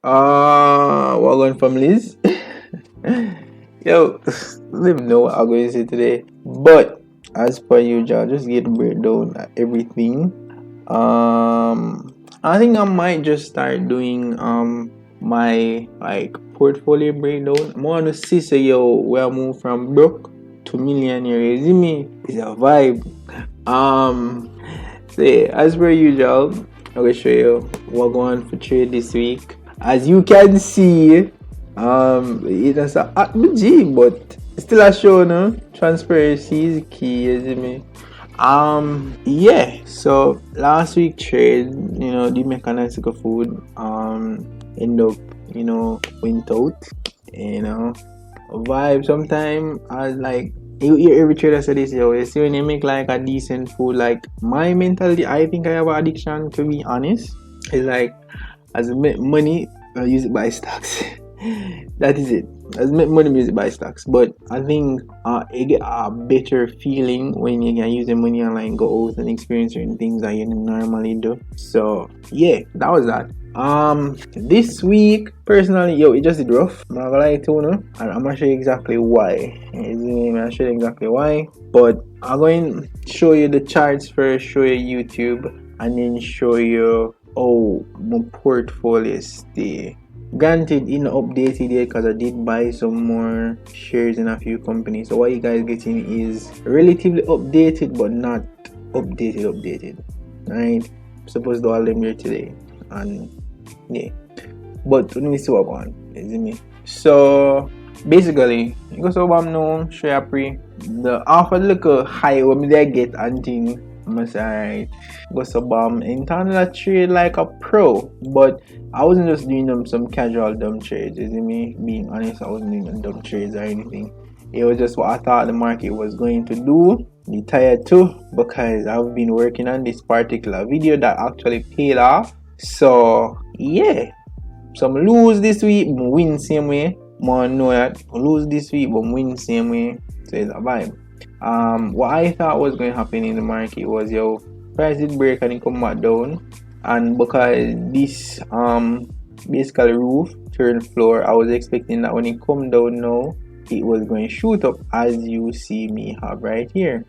What going families? Yo, let me know what I'm going to say today. But as per usual, just get a breakdown of everything. I think I might just start doing my like portfolio breakdown. I want to see say yo where I move from broke to millionaire. You see me? It's a vibe. So yeah, as per usual, I will show you what going on for trade this week. As you can see, it is a BG, but still a show, no? Transparency is key, you see me? Yeah. So last week trade, the mechanical food, end up, went out, you know, vibe. Sometimes I like you hear every trader say this, yo. You see when you make like a decent food, like my mentality, I think I have an addiction to be honest. It's like as I make money, I use it buy stocks. That is it. As I make money, use it buy stocks. But I think you get a better feeling when you can use the money and like go out and experience certain things that you normally do. So yeah, that was that. This week personally, yo, it just did rough. I'm not gonna lie to you, no? And I'm gonna show you exactly why. I'm gonna show you exactly why. But I'm going to show you the charts first, show you YouTube, and then show you my portfolio stay. Granted, in updated yet because I did buy some more shares in a few companies. So what you guys getting is relatively updated, but not updated. Right? I'm supposed to do all them here today, and yeah. But let me see what one is me. So basically, you go so no share pre the offer look high when they get and thing. I'm say alright. Go so internal trade like a pro, but I wasn't just doing some casual dumb trades. You see me? Being honest, I wasn't doing dumb trades or anything. It was just what I thought the market was going to do. The tired too, because I've been working on this particular video that actually paid off. So yeah, some lose this week, but win same way. More know that lose this week, but win same way. So it's a vibe. What I thought was going to happen in the market was price did break and it come back down, and because this basically roof turned floor, I was expecting that when it come down now, it was going to shoot up as you see me have right here.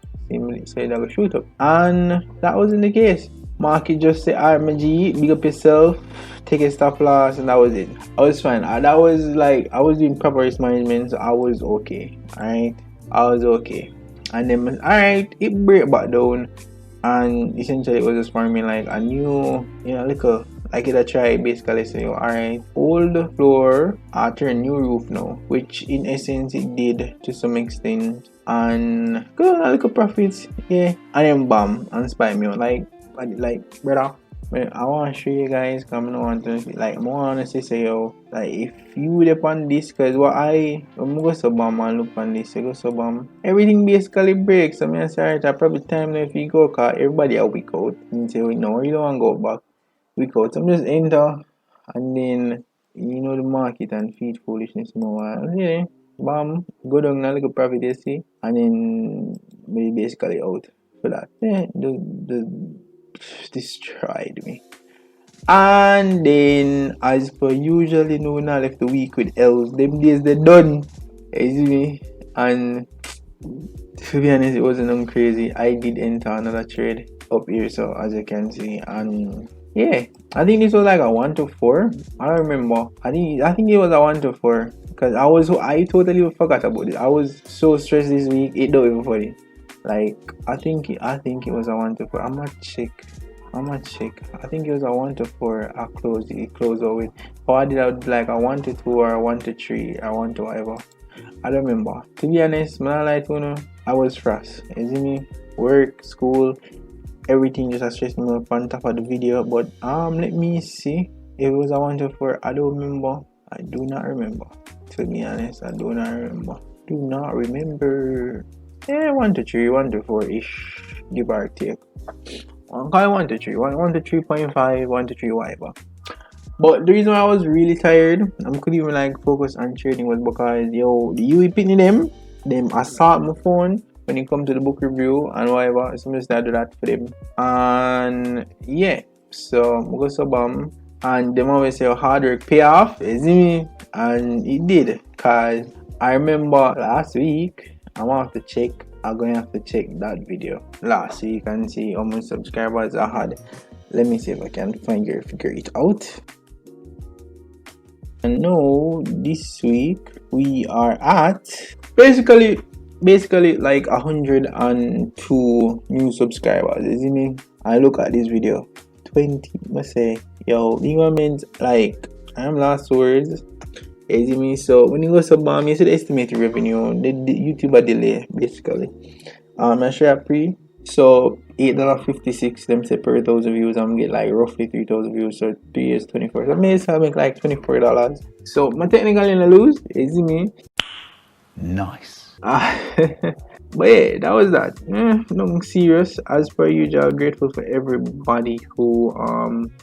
So it will shoot up, and that wasn't the case. Market just say, alright, my G, big up yourself, take a stop loss, and that was it. I was fine. That was like I was doing proper risk management, so I was okay. Alright, I was okay. And then alright, it break back down, and essentially it was just for me like a new, like it a try basically say, alright, hold the floor, turn new roof now, which in essence it did to some extent, and go on a little profits, yeah, and then bam, and spy me out like brother. I want to show you guys come on to like more honestly say like if you depend this, because what I'm go so bam and look on this, you go so bam, everything basically breaks. I mean I say I probably time now if you go, cause everybody a week out and say no, you don't want to go back week out. So I'm just enter and then the market and feed foolishness more. Yeah, bam, go down a little profit you see, and then we basically out for that. Yeah, destroyed me. And then as per usually now left the week with L's. Them days they done. You see me? And to be honest, it wasn't crazy. I did enter another trade up here, so as you can see, and yeah, I think this was like a 1 to 4. I don't remember. I think it was a 1 to 4 because I totally forgot about it. I was so stressed this week. It don't even funny. Like I think it was a 1 to 4. I'm gonna check. I think it was a 1 to 4. It closed out with. Or I did like a 1 to 2 or a 1 to 3 or 1 to whatever. I don't remember. To be honest, man, like I was stressed. You see me? Work, school, everything just stressed me up on top of the video. But let me see. If it was a 1 to 4, I don't remember. I do not remember. To be honest, I do not remember. Yeah, 1 to 3, 1 to 4 ish, give or take. 1 to 3, 1 to 3.5, 1 to 3 whatever. But the reason why I was really tired, I couldn't even like focus on trading, was because the UE pitting them assault my phone when it comes to the book review and whatever. So I just do that for them. And yeah, so I go so bam. And them always say hard work pay off, you see me? And it did, cause I remember last week I'm gonna have to check. I'm going to have to check that video last week and see how many subscribers I had. Let me see if I can figure it out. And now this week we are at basically like 102 new subscribers. You see me? I look at this video, 20. Must say, yo, you means like I'm last words. You see me? So when you go sub you see the estimated revenue, the YouTuber delay basically. I share pre. So $8.56 them say per 1,000 views. I'm get like roughly 3,000 views. So 3 years 24. So I may make like $24. So my technically in the lose. You see me? Nice. But yeah, that was that. Nothing serious. As per usual, grateful for everybody who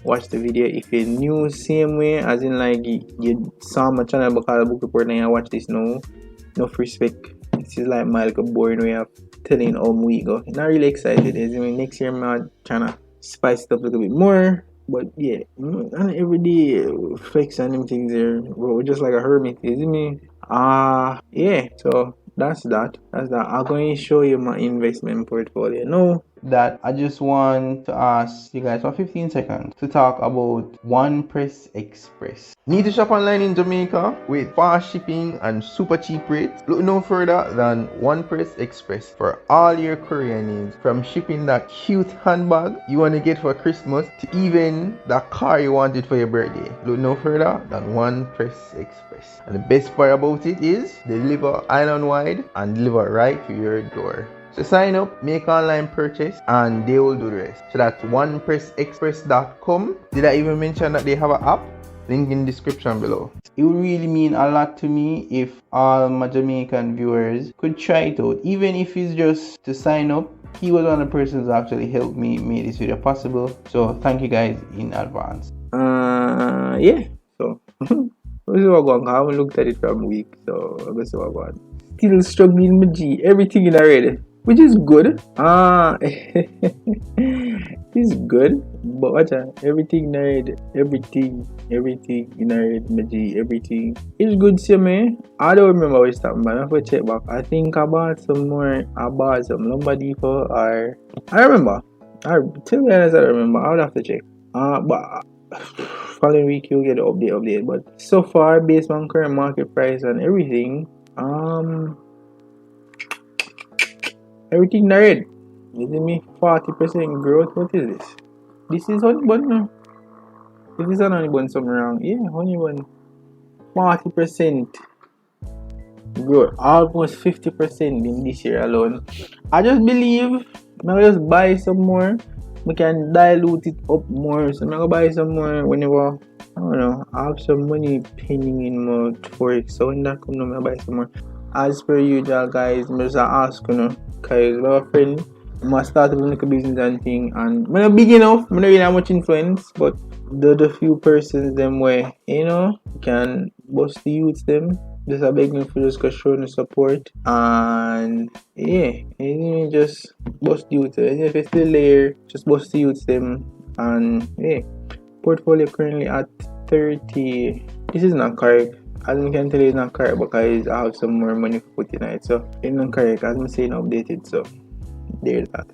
watched the video. If you're new, same way, as in like you saw my channel because book report and I watch this now. No respect. This is like my little boring way of telling how we go. Not really excited. As in next year I'm trying to spice it up a little bit more. But yeah, and every day flex and them things there, bro, just like a hermit, you see me? Yeah, so that's that. I'm going to show you my investment portfolio now. That I just want to ask you guys for 15 seconds to talk about OnePress Express. Need to shop online in Jamaica with fast shipping and super cheap rates? Look no further than OnePress Express for all your courier needs. From shipping that cute handbag you want to get for Christmas to even that car you wanted for your birthday. Look no further than OnePress Express. And the best part about it is they deliver island wide and deliver right to your door. So sign up, make online purchase, and they will do the rest. So that's onepressexpress.com. Did I even mention that they have an app? Link in the description below. It would really mean a lot to me if all my Jamaican viewers could try it out. Even if it's just to sign up. He was one of the persons that actually helped me make this video possible. So thank you guys in advance. Yeah. So this is what going on. I haven't looked at it for a week. So I'm going to see what going on. Still struggling with G. Everything in already. Which is good. It's good. But watch out. Everything narrated. Everything narrated. Maji. Everything. It's good to me. I don't remember which time, but I have to check back. I think I bought some more. I bought some lumber depot or I remember. To be honest, I remember. I would have to check. But following week you'll get the update. But so far, based on current market price and everything, everything narrated. You see me? 40% growth. What is this? This is honey bun now. If this is honey bun somewhere wrong. Yeah, honey bun. 40% growth. Almost 50% in this year alone. I just believe I just buy some more. We can dilute it up more. So I'm gonna buy some more whenever I don't know. I have some money pending in my Forex. So when that comes, I'm gonna buy some more. As per usual, guys, I'm just ask because my friend I started a little business and thing, and I'm not big enough, I'm not really have much influence, but the few persons them where can bust the youths them. Just a begging for just show the support, and yeah, just bust the youths. If it's still there, just bust the youths them, and yeah, portfolio currently at 30. This is not correct. As I can tell you, it's not correct because I have some more money to put in it. So it's not correct. As I'm saying, updated. So there's that.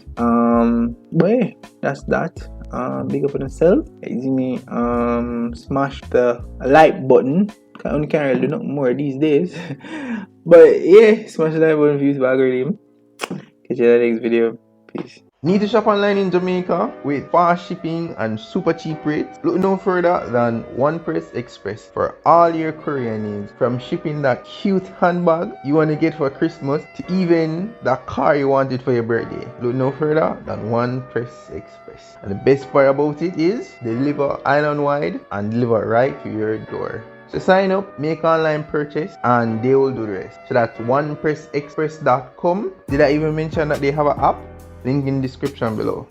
But yeah, that's that. Big up on yourself. Easy me. Smash the like button. I only can't really do nothing more these days. But yeah, smash the like button for you to algorithm. Catch you in the next video. Peace. Need to shop online in Jamaica with fast shipping and super cheap rates? Look no further than OnePress Express for all your courier needs. From shipping that cute handbag you want to get for Christmas to even that car you wanted for your birthday. Look no further than OnePress Express. And the best part about it is they deliver island wide and deliver right to your door. So sign up, make online purchase, and they will do the rest. So that's onepressexpress.com. Did I even mention that they have an app? Link in the description below.